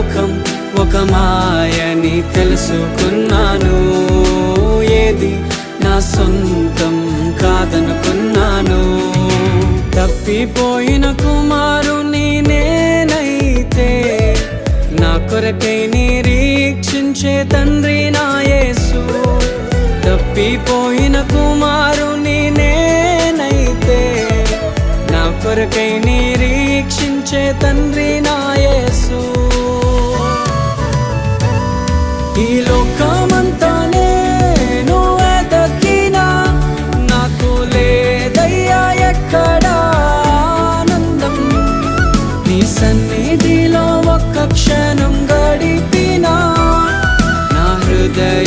లోకం ఒక మాయని తెలుసుకున్నాను. ఏది నా సొంతం కాదనుకున్నాను. తప్పిపోయిన కుమారుని నేనైతే నా కొరకై నిరీక్షించే తండ్రి నా యేసు. తప్పిపోయిన కుమారుని నేనైతే నా కొరకై నిరీక్షించే తండ్రి నా యేసు. ఈ లోకమంతా నేను వెతకినా నాకు లేదయ్యా ఎక్కడా ఆనందం. నీ సన్నిధిలో ఒక్క క్షణం గడిపినా నా హృదయ